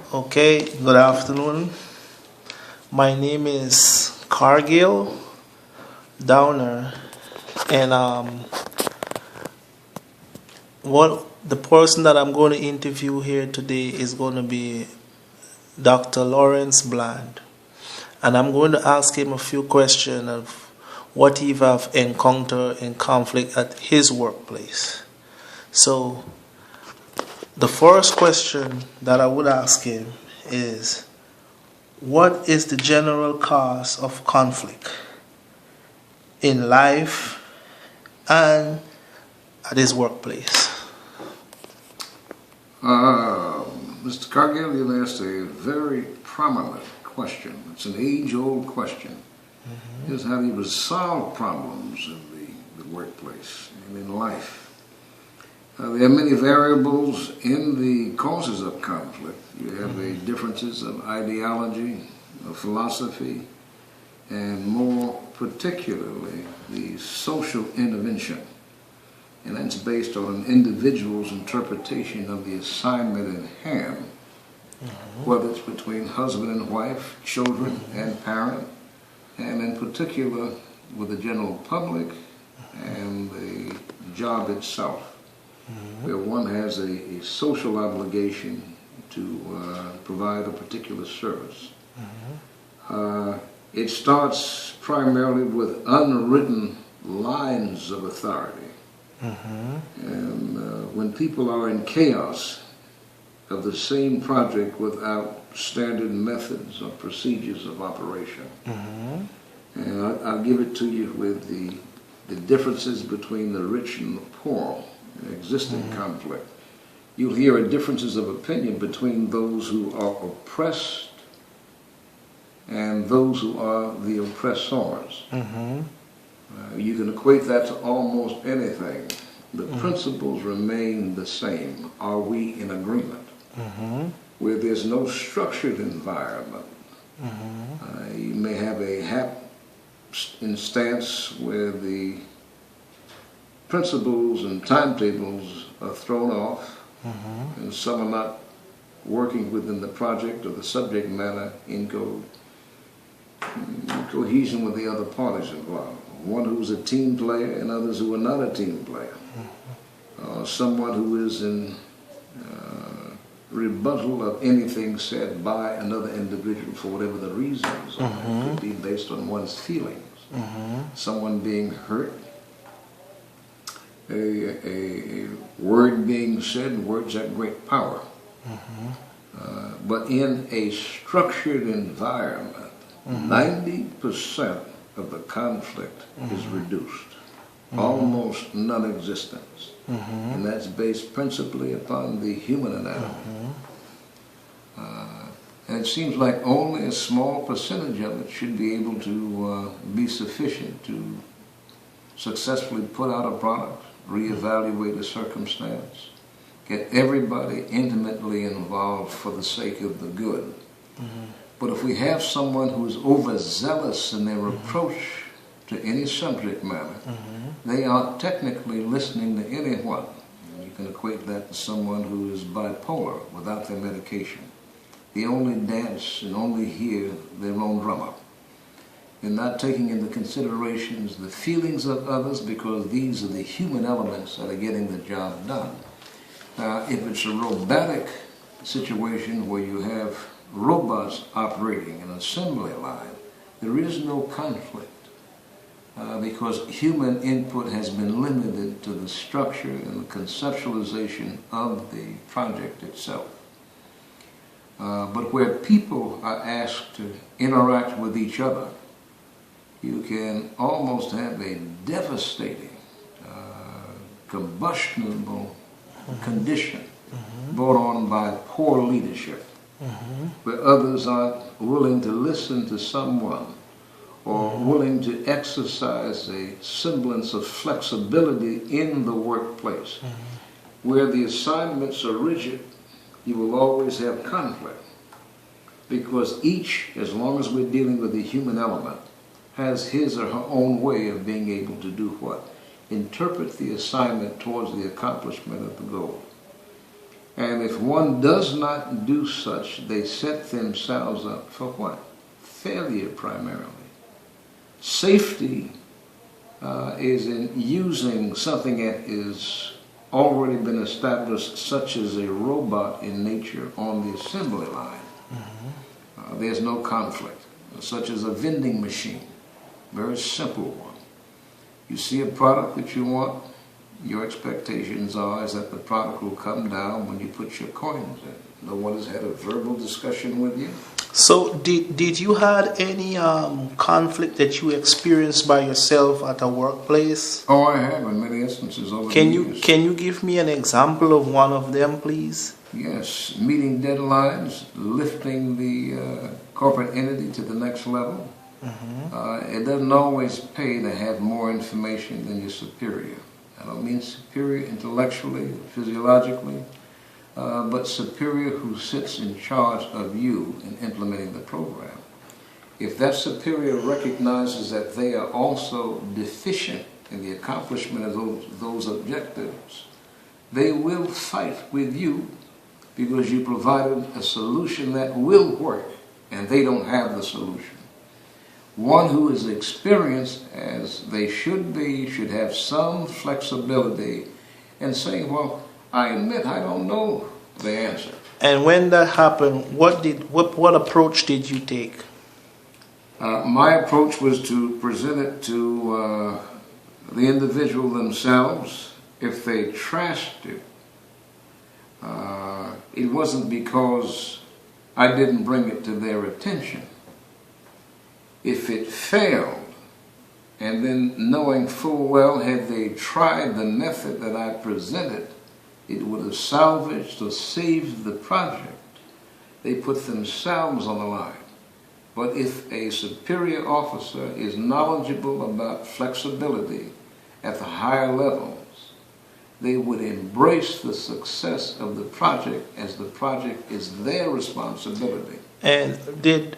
Okay, good afternoon. My name is Cargill Downer, and what the person that I'm going to interview here today is going to be Dr. Lawrence Bland, and I'm going to ask him a few questions of what he have encountered in conflict at his workplace. So, the first question that I would ask him is, what is the general cause of conflict in life and at his workplace? Mr. Cargill, you asked a very prominent question. It's an age-old question. Is how do you resolve problems in the workplace and in life? There are many variables in the causes of conflict. You have the differences of ideology, of philosophy, and more particularly the social intervention. And that's based on an individual's interpretation of the assignment in hand, whether it's between husband and wife, children and parent, and in particular with the general public and the job itself, where one has a social obligation to provide a particular service. It starts primarily with unwritten lines of authority. And when people are in chaos of the same project without standard methods or procedures of operation. And I'll give it to you with the differences between the rich and the poor in existing conflict. You'll hear differences of opinion between those who are oppressed and those who are the oppressors. You can equate that to almost anything. The principles remain the same. Are we in agreement? Where there's no structured environment, you may have a instance where the principles and timetables are thrown off, and some are not working within the project or the subject matter in cohesion with the other parties involved. One who's a team player and others who are not a team player. Someone who is in rebuttal of anything said by another individual for whatever the reasons are. It could be based on one's feelings. Someone being hurt, a word being said, words have great power. But in a structured environment, 90% of the conflict is reduced, almost non-existence, and that's based principally upon the human anatomy. And it seems like only a small percentage of it should be able to be sufficient to successfully put out a product, reevaluate a circumstance, get everybody intimately involved for the sake of the good. But if we have someone who is overzealous in their approach to any subject matter, they aren't technically listening to anyone. You can equate that to someone who is bipolar without their medication. They only dance and only hear their own drummer. They're not taking into considerations the feelings of others, because these are the human elements that are getting the job done. If it's a robotic situation where you have robots operating an assembly line, there is no conflict because human input has been limited to the structure and the conceptualization of the project itself. But where people are asked to interact with each other, you can almost have a devastating, combustible condition brought on by poor leadership, where others aren't willing to listen to someone or willing to exercise a semblance of flexibility in the workplace. Where the assignments are rigid, you will always have conflict, because each, as long as we're dealing with the human element, has his or her own way of being able to do what? Interpret the assignment towards the accomplishment of the goal. And if one does not do such, they set themselves up for what? Failure primarily. Safety is in using something that is already been established, such as a robot in nature on the assembly line. There's no conflict, such as a vending machine, very simple one. You see a product that you want, your expectations are is that the product will come down when you put your coins in. No one has had a verbal discussion with you. So did you had any conflict that you experienced by yourself at a workplace? Oh, I have in many instances over the years. Can you give me an example of one of them, please? Yes, meeting deadlines, lifting the corporate entity to the next level. It doesn't always pay to have more information than your superior. I don't mean superior intellectually, physiologically, but superior who sits in charge of you in implementing the program. If that superior recognizes that they are also deficient in the accomplishment of those objectives, they will fight with you because you provided a solution that will work and they don't have the solution. One who is experienced, as they should be, should have some flexibility in saying, well, I admit I don't know the answer. And when that happened, what approach did you take? My approach was to present it to the individual themselves. If they trashed it, it wasn't because I didn't bring it to their attention. If it failed, and then knowing full well had they tried the method that I presented, it would have salvaged or saved the project. They put themselves on the line. But if a superior officer is knowledgeable about flexibility at the higher levels, they would embrace the success of the project as the project is their responsibility. And did